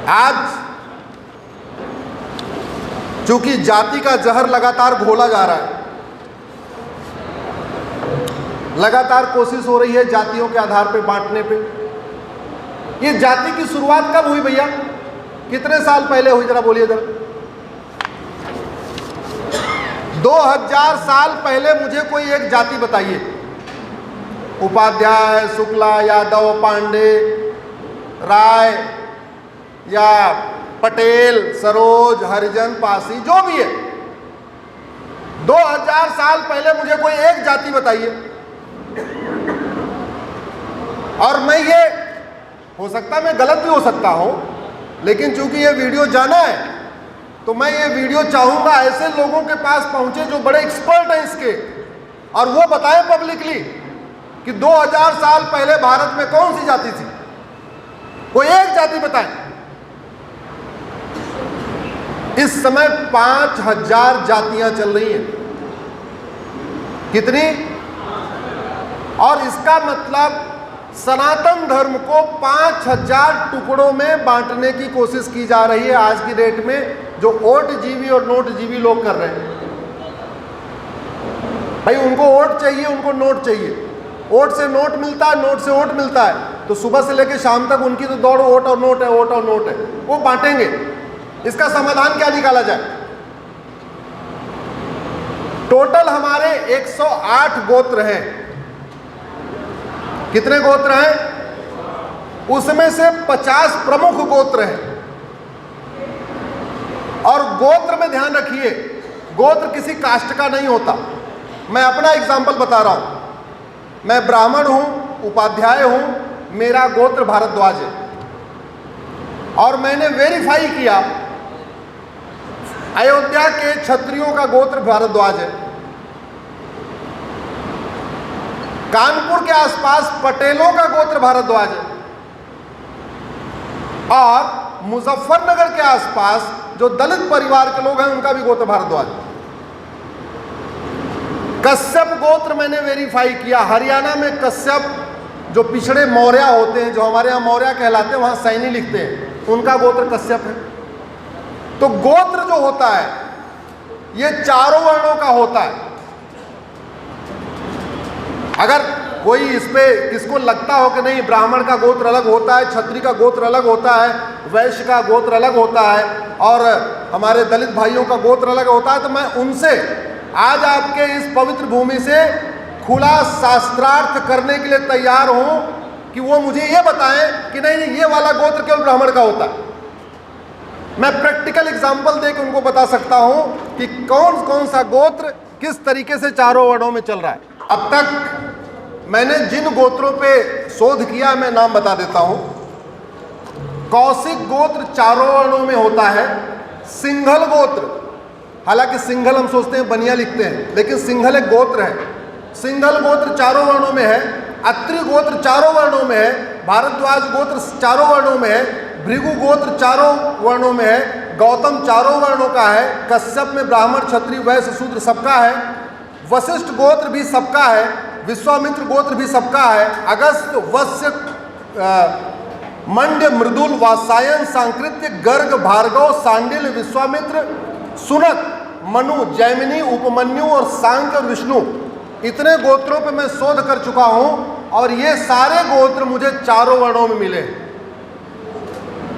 आज चूंकि जाति का जहर लगातार घोला जा रहा है, लगातार कोशिश हो रही है जातियों के आधार पे बांटने पे। ये जाति की शुरुआत कब हुई भैया? कितने साल पहले हुई? जरा बोलिए जरा। 2000 साल पहले मुझे कोई एक जाति बताइए, उपाध्याय, शुक्ला, यादव, पांडे, राय या पटेल, सरोज, हरिजन, पासी, जो भी है, 2000 साल पहले मुझे कोई एक जाति बताइए। और मैं ये, हो सकता है मैं गलत भी हो सकता हूं, लेकिन चूंकि ये वीडियो जाना है तो मैं ये वीडियो चाहूंगा ऐसे लोगों के पास पहुंचे जो बड़े एक्सपर्ट हैं इसके, और वो बताएं पब्लिकली कि 2000 साल पहले भारत में कौन सी जाति थी। कोई एक जाति बताएं। इस समय 5000 जातियां चल रही हैं। कितनी? और इसका मतलब सनातन धर्म को 5000 टुकड़ों में बांटने की कोशिश की जा रही है आज की डेट में, जो ओट जीवी और नोट जीवी लोग कर रहे हैं। भाई उनको वोट चाहिए, उनको नोट चाहिए। वोट से नोट मिलता है, नोट से वोट मिलता है, तो सुबह से लेकर शाम तक उनकी तो दौड़ वोट और नोट है, वोट और नोट है, वो बांटेंगे। इसका समाधान क्या निकाला जाए? टोटल हमारे 108 गोत्र हैं। कितने गोत्र हैं? उसमें से 50 प्रमुख गोत्र हैं। और गोत्र में ध्यान रखिए, गोत्र किसी कास्ट का नहीं होता। मैं अपना एग्जाम्पल बता रहा हूं। मैं ब्राह्मण हूं, उपाध्याय हूं, मेरा गोत्र भारद्वाज है, और मैंने वेरीफाई किया अयोध्या के क्षत्रियों का गोत्र भारद्वाज है। कानपुर के आसपास पटेलों का गोत्र भारद्वाज है, और मुजफ्फरनगर के आसपास जो दलित परिवार के लोग हैं उनका भी गोत्र भारद्वाज है। कश्यप गोत्र मैंने वेरीफाई किया। हरियाणा में कश्यप, जो पिछड़े मौर्य होते हैं, जो हमारे यहाँ मौर्य कहलाते हैं, वहाँ सैनी लिखते हैं, उनका गोत्र कश्यप है। तो गोत्र जो होता है ये चारों वर्णों का होता है। अगर कोई इस पे किसको लगता हो कि नहीं ब्राह्मण का गोत्र अलग होता है, क्षत्रिय का गोत्र अलग होता है, वैश्य का गोत्र अलग होता है, और हमारे दलित भाइयों का गोत्र अलग होता है, तो मैं उनसे आज आपके इस पवित्र भूमि से खुला शास्त्रार्थ करने के लिए तैयार हूं कि वो मुझे ये बताएं कि नहीं ये वाला गोत्र केवल ब्राह्मण का होता है। मैं प्रैक्टिकल एग्जाम्पल देकर उनको बता सकता हूं कि कौन कौन सा गोत्र किस तरीके से चारों वर्णों में चल रहा है। अब तक मैंने जिन गोत्रों पे शोध किया मैं नाम बता देता हूं। कौशिक गोत्र चारों वर्णों में होता है। सिंघल गोत्र, हालांकि सिंघल हम सोचते हैं बनिया लिखते हैं, लेकिन सिंघल एक गोत्र है। सिंघल गोत्र चारों वर्णों में है। अत्रि गोत्र चारों वर्णों में है। भारद्वाज गोत्र चारों वर्णों में है। भृगु गोत्र चारों वर्णों में है। गौतम चारों वर्णों का है। कश्यप में ब्राह्मण, क्षत्रिय, वैश्य, शूद्र सबका है। वशिष्ठ गोत्र भी सबका है। विश्वामित्र गोत्र भी सबका है। अगस्त, वत्स्य, मंड्य, मृदुल, वात्सायन, सांकृत्य, गर्ग, भार्गव, सांडिल्य, विश्वामित्र, सुनक, मनु, जैमिनी, उपमन्यु और सांख्य और विष्णु, इतने गोत्रों पे मैं शोध कर चुका हूं, और ये सारे गोत्र मुझे चारों वर्णों में मिले।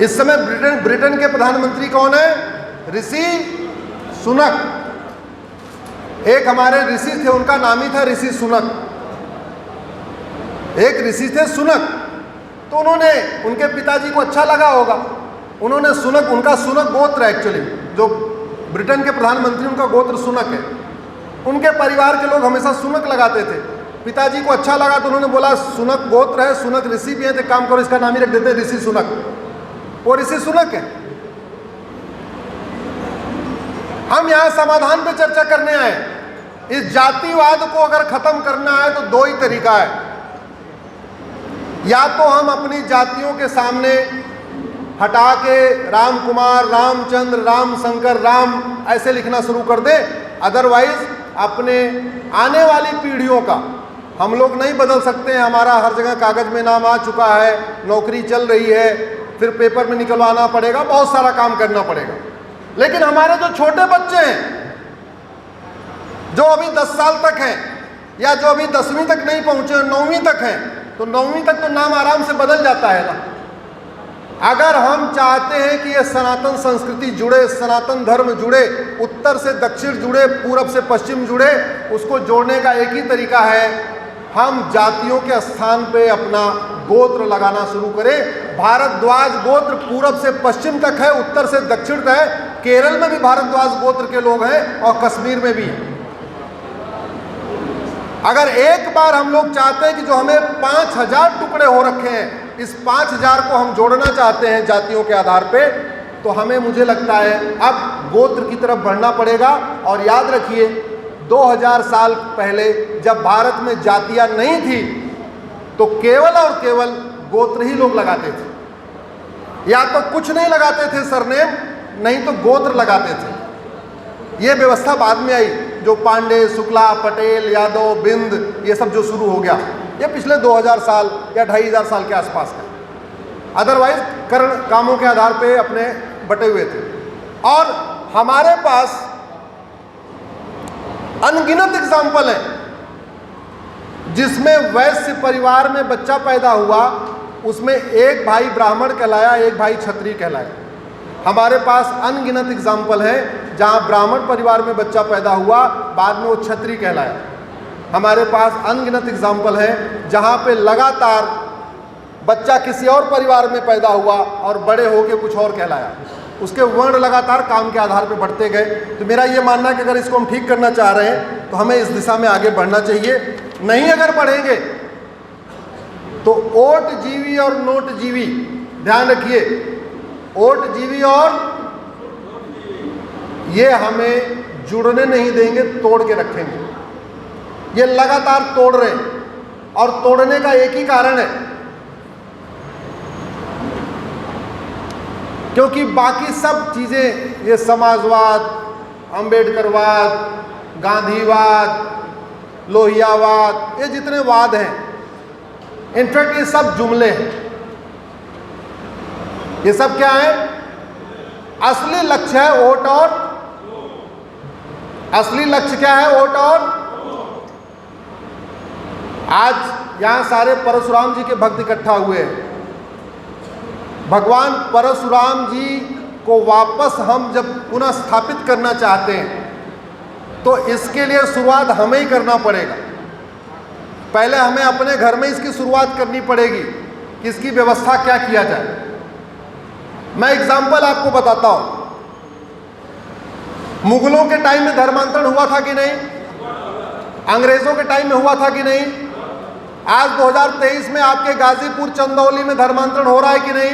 इस समय ब्रिटेन के प्रधानमंत्री कौन है? ऋषि सुनक। एक हमारे ऋषि थे, उनका नाम ही था ऋषि सुनक। एक ऋषि थे सुनक, तो उन्होंने, उनके पिताजी को अच्छा लगा होगा, उन्होंने सुनक, उनका सुनक गोत्र है एक्चुअली, जो ब्रिटेन के प्रधानमंत्री उनका गोत्र सुनक है। उनके परिवार के लोग हमेशा सुनक लगाते थे। पिताजी को अच्छा लगा तो उन्होंने बोला सुनक गोत्र है, सुनक ऋषि भी है, तो काम करो इसका नाम ही रख देते हैं ऋषि सुनक। वो ऋषि सुनक है। हम यहाँ समाधान पे चर्चा करने आए। इस जातिवाद को अगर खत्म करना है तो दो ही तरीका है। या तो हम अपनी जातियों के सामने हटा के राम कुमार, रामचंद्र, राम शंकर, राम ऐसे लिखना शुरू कर दे, अदरवाइज अपने आने वाली पीढ़ियों का हम लोग नहीं बदल सकते हैं। हमारा हर जगह कागज में नाम आ चुका है, नौकरी चल रही है, फिर पेपर में निकलवाना पड़ेगा, बहुत सारा काम करना पड़ेगा। लेकिन हमारे जो छोटे बच्चे हैं, जो अभी 10 साल तक हैं, या जो अभी 10वीं तक नहीं पहुंचे, 9वीं तक हैं, तो 9वीं तक तो नाम आराम से बदल जाता है ना। अगर हम चाहते हैं कि ये सनातन संस्कृति जुड़े, सनातन धर्म जुड़े, उत्तर से दक्षिण जुड़े, पूरब से पश्चिम जुड़े, उसको जोड़ने का एक ही तरीका है, हम जातियों के स्थान पे अपना गोत्र लगाना शुरू करें। भारद्वाज गोत्र पूरब से पश्चिम तक है, उत्तर से दक्षिण तक है। केरल में भी भारद्वाज गोत्र के लोग हैं और कश्मीर में भी। अगर एक बार हम लोग चाहते हैं कि जो हमें 5000 टुकड़े हो रखे हैं, इस 5000 को हम जोड़ना चाहते हैं जातियों के आधार पे, तो हमें, मुझे लगता है, अब गोत्र की तरफ बढ़ना पड़ेगा। और याद रखिए, 2000 साल पहले जब भारत में जातियां नहीं थी, तो केवल और केवल गोत्र ही लोग लगाते थे। या तो कुछ नहीं लगाते थे सरनेम, नहीं तो गोत्र लगाते थे। ये व्यवस्था बाद में आई, जो पांडे, शुक्ला, पटेल, यादव, बिंद, ये सब जो शुरू हो गया, ये पिछले 2000 साल या 2500 साल के आसपास का। अदरवाइज कर्ण कामों के आधार पे अपने बटे हुए थे। और हमारे पास अनगिनत एग्जाम्पल है जिसमें वैश्य परिवार में बच्चा पैदा हुआ, उसमें एक भाई ब्राह्मण कहलाया, एक भाई क्षत्रिय कहलाया। हमारे पास अनगिनत एग्जाम्पल है जहां ब्राह्मण परिवार में बच्चा पैदा हुआ, बाद में वो क्षत्रिय कहलाया। हमारे पास अनगिनत एग्जाम्पल है जहां पे लगातार बच्चा किसी और परिवार में पैदा हुआ और बड़े होके कुछ और कहलाया। उसके वर्ण लगातार काम के आधार पे बढ़ते गए। तो मेरा ये मानना है कि अगर इसको हम ठीक करना चाह रहे हैं तो हमें इस दिशा में आगे बढ़ना चाहिए। नहीं अगर बढ़ेंगे तो ओट जीवी और नोट जीवी, ध्यान रखिए, ओट जीवी और ये हमें जुड़ने नहीं देंगे, तोड़ के रखेंगे। ये लगातार तोड़ रहे हैं और तोड़ने का एक ही कारण है, क्योंकि बाकी सब चीजें, ये समाजवाद, अंबेडकरवाद, गांधीवाद, लोहियावाद, ये जितने वाद हैं, इनफैक्ट ये सब जुमले हैं। ये सब क्या है? असली लक्ष्य है वोट, और असली लक्ष्य क्या है? वोट। और आज यहां सारे परशुराम जी के भक्त इकट्ठा हुए हैं। भगवान परशुराम जी को वापस हम जब पुनः स्थापित करना चाहते हैं तो इसके लिए शुरुआत हमें ही करना पड़ेगा। पहले हमें अपने घर में इसकी शुरुआत करनी पड़ेगी कि इसकी व्यवस्था क्या किया जाए। मैं एग्जाम्पल आपको बताता हूं। मुगलों के टाइम में धर्मांतरण हुआ था कि नहीं? अंग्रेजों के टाइम में हुआ था कि नहीं? आज 2023 में आपके गाजीपुर चंदौली में धर्मांतरण हो रहा है कि नहीं?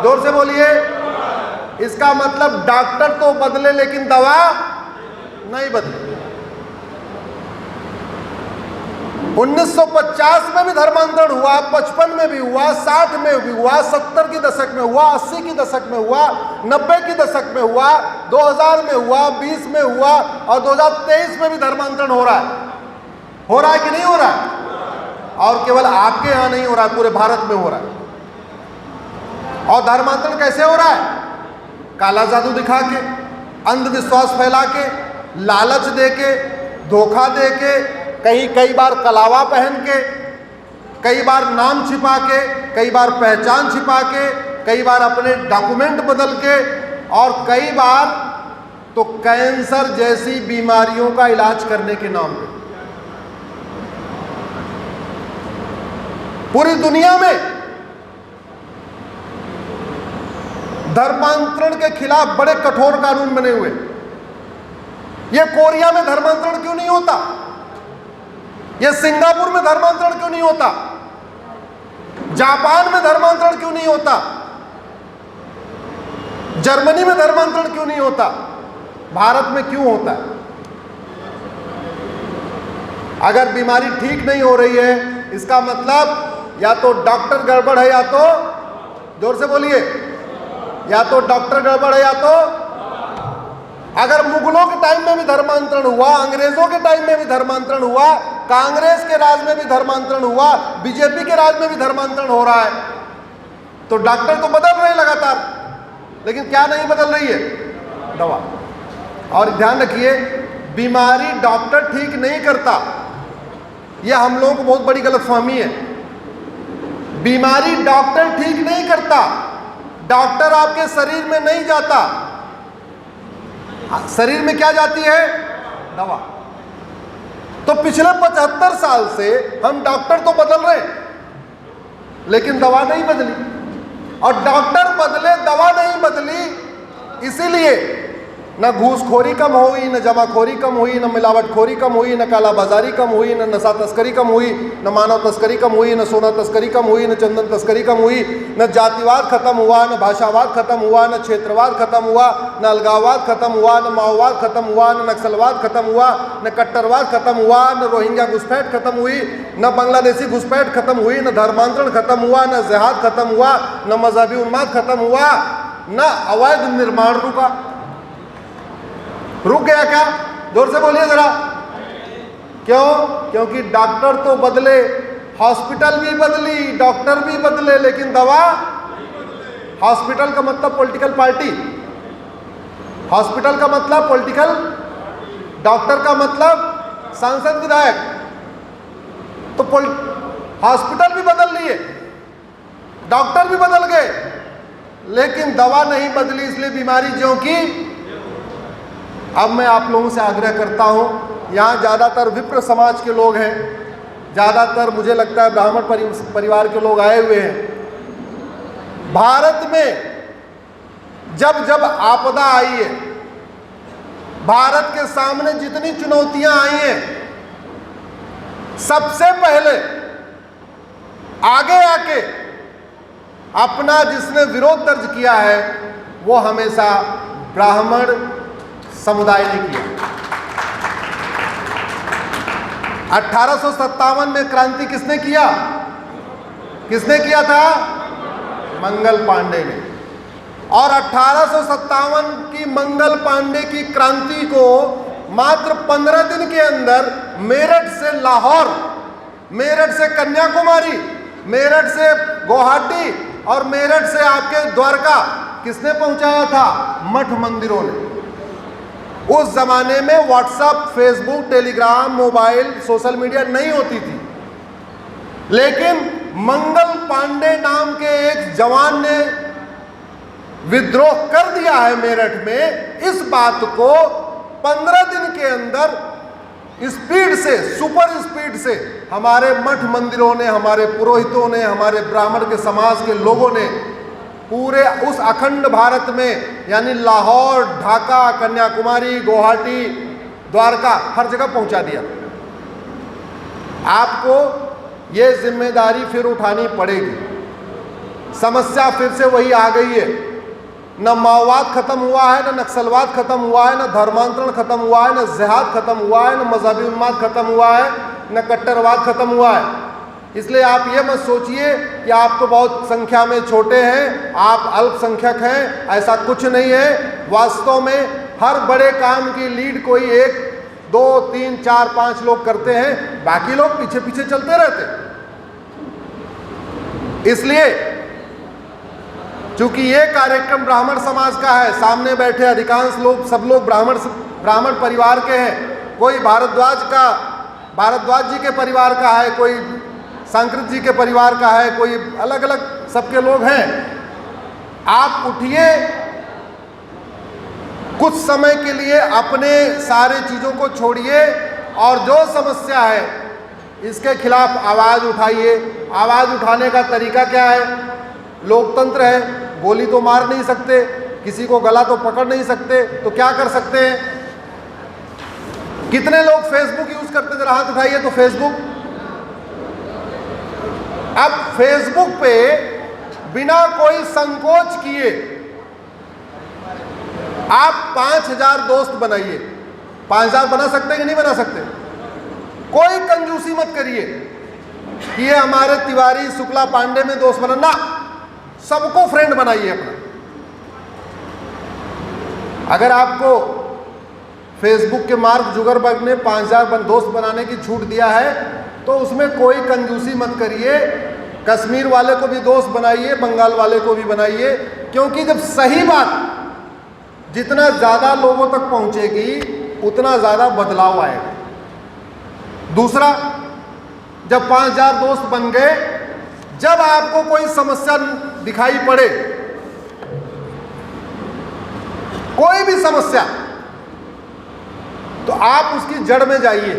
जोर से बोलिए। इसका मतलब डॉक्टर तो बदले लेकिन दवा नहीं बदले। 1950 में भी धर्मांतरण हुआ, 55 में भी हुआ, 60 में भी हुआ, 70 के दशक में हुआ, 80 के दशक में हुआ, 90 के दशक में हुआ, 2000 में हुआ, 20 में हुआ और 2023 में भी धर्मांतरण हो रहा है। हो रहा है कि नहीं हो रहा है? और केवल आपके यहां नहीं हो रहा है, पूरे भारत में हो रहा है। और धर्मांतरण कैसे हो रहा है? काला जादू दिखा के, अंधविश्वास फैला के, लालच दे के, धोखा दे के, कई बार कलावा पहन के, कई बार नाम छिपा के, कई बार पहचान छिपा के, कई बार अपने डॉक्यूमेंट बदल के, और कई बार तो कैंसर जैसी बीमारियों का इलाज करने के नाम पे। पूरी दुनिया में धर्मांतरण के खिलाफ बड़े कठोर कानून बने हुए। ये कोरिया में धर्मांतरण क्यों नहीं होता? ये सिंगापुर में धर्मांतरण क्यों नहीं होता? जापान में धर्मांतरण क्यों नहीं होता? जर्मनी में धर्मांतरण क्यों नहीं होता? भारत में क्यों होता है? अगर बीमारी ठीक नहीं हो रही है, इसका मतलब या तो डॉक्टर गड़बड़ है, या तो, जोर से बोलिए, या तो डॉक्टर गड़बड़ है, या तो, अगर मुगलों के टाइम में भी धर्मांतरण हुआ, अंग्रेजों के टाइम में भी धर्मांतरण हुआ, कांग्रेस के राज में भी धर्मांतरण हुआ, बीजेपी के राज में भी धर्मांतरण हो रहा है, तो डॉक्टर तो बदल रहे हैं लगातार, लेकिन क्या नहीं बदल रही है? दवा। और ध्यान रखिए, बीमारी डॉक्टर ठीक नहीं करता, यह हम लोगों को बहुत बड़ी गलतफहमी है। बीमारी डॉक्टर ठीक नहीं करता, डॉक्टर आपके शरीर में नहीं जाता, शरीर में क्या जाती है? दवा। तो पिछले 75 साल से हम डॉक्टर तो बदल रहे, लेकिन दवा नहीं बदली। और डॉक्टर बदले, दवा नहीं बदली, इसीलिए न घूसखोरी कम हुई, न जमाखोरी कम हुई, न मिलावटखोरी कम हुई, न कालाबाजारी कम हुई, न नशा तस्करी कम हुई, न मानव तस्करी कम हुई, न सोना तस्करी कम हुई, न चंदन तस्करी कम हुई, न जातिवाद खत्म हुआ, न भाषावाद खत्म हुआ, न क्षेत्रवाद खत्म हुआ, न अलगाववाद खत्म हुआ, न माओवाद खत्म हुआ, न नक्सलवाद खत्म हुआ, न कट्टरवाद खत्म हुआ, न रोहिंग्या घुसपैठ खत्म हुई, न बांग्लादेशी घुसपैठ खत्म हुई, न धर्मांतरण खत्म हुआ, न जिहाद खत्म हुआ, न मजहबी उन्माद खत्म हुआ, न अवैध निर्माण रुक गया क्या? जोर से बोलिए जरा। क्यों? क्योंकि डॉक्टर तो बदले, हॉस्पिटल भी बदली, डॉक्टर भी बदले, लेकिन दवा। हॉस्पिटल का मतलब पॉलिटिकल पार्टी, हॉस्पिटल का मतलब पॉलिटिकल, डॉक्टर का मतलब सांसद विधायक। तो हॉस्पिटल भी बदल लिए, डॉक्टर भी बदल गए, लेकिन दवा नहीं बदली, इसलिए बीमारी ज्यों की। अब मैं आप लोगों से आग्रह करता हूं, यहाँ ज़्यादातर विप्र समाज के लोग हैं, ज़्यादातर मुझे लगता है ब्राह्मण परिवार के लोग आए हुए हैं। भारत में जब जब आपदा आई है, भारत के सामने जितनी चुनौतियां आई हैं, सबसे पहले आगे आके अपना जिसने विरोध दर्ज किया है, वो हमेशा ब्राह्मण समुदाय ने किया। 1857 में क्रांति किसने किया? किसने किया था? मंगल पांडे ने। और 1857 की मंगल पांडे की क्रांति को मात्र 15 दिन के अंदर मेरठ से लाहौर, मेरठ से कन्याकुमारी, मेरठ से गुवाहाटी और मेरठ से आपके द्वारका किसने पहुंचाया था? मठ मंदिरों ने। उस जमाने में WhatsApp, Facebook, Telegram, mobile, social media नहीं होती थी, लेकिन मंगल पांडे नाम के एक जवान ने विद्रोह कर दिया है मेरठ में। इस बात को 15 दिन के अंदर स्पीड से, सुपर स्पीड से हमारे मठ मंदिरों ने, हमारे पुरोहितों ने, हमारे ब्राह्मण के समाज के लोगों ने पूरे उस अखंड भारत में, यानी लाहौर, ढाका, कन्याकुमारी, गुवाहाटी, द्वारका, हर जगह पहुंचा दिया। आपको ये जिम्मेदारी फिर उठानी पड़ेगी। समस्या फिर से वही आ गई है, न माओवाद खत्म हुआ है, न नक्सलवाद खत्म हुआ है, न धर्मांतरण खत्म हुआ है, न जिहाद खत्म हुआ है, न मजहबी उन्माद खत्म हुआ है, न कट्टरवाद खत्म हुआ है। इसलिए आप ये मत सोचिए कि आप तो बहुत संख्या में छोटे हैं, आप अल्पसंख्यक हैं, ऐसा कुछ नहीं है। वास्तव में हर बड़े काम की लीड कोई 1, 2, 3, 4, 5 लोग करते हैं, बाकी लोग पीछे पीछे चलते रहते। इसलिए चूंकि ये कार्यक्रम ब्राह्मण समाज का है, सामने बैठे अधिकांश लोग, सब लोग ब्राह्मण परिवार के हैं। कोई भारद्वाज जी के परिवार का है, कोई सांकृत जी के परिवार का है, कोई अलग अलग सबके लोग हैं। आप उठिए, कुछ समय के लिए अपने सारे चीज़ों को छोड़िए और जो समस्या है इसके खिलाफ आवाज़ उठाइए। आवाज़ उठाने का तरीका क्या है? लोकतंत्र है, गोली तो मार नहीं सकते, किसी को गला तो पकड़ नहीं सकते, तो क्या कर सकते हैं? कितने लोग फेसबुक यूज़ करते? जरा हाथ उठाइए। तो फेसबुक, अब फेसबुक पे बिना कोई संकोच किए आप 5000 दोस्त बनाइए। 5000 बना सकते हैं कि नहीं बना सकते? कोई कंजूसी मत करिए कि ये हमारे तिवारी, शुक्ला, पांडे में दोस्त बनाना, सबको फ्रेंड बनाइए अपना। अगर आपको फेसबुक के मार्क जुगरबर्ग ने 5000 दोस्त बनाने की छूट दिया है, तो उसमें कोई कंजूसी मत करिए। कश्मीर वाले को भी दोस्त बनाइए, बंगाल वाले को भी बनाइए, क्योंकि जब सही बात जितना ज़्यादा लोगों तक पहुंचेगी उतना ज़्यादा बदलाव आएगा। दूसरा, जब 5000 दोस्त बन गए, जब आपको कोई समस्या दिखाई पड़े, कोई भी समस्या, तो आप उसकी जड़ में जाइए।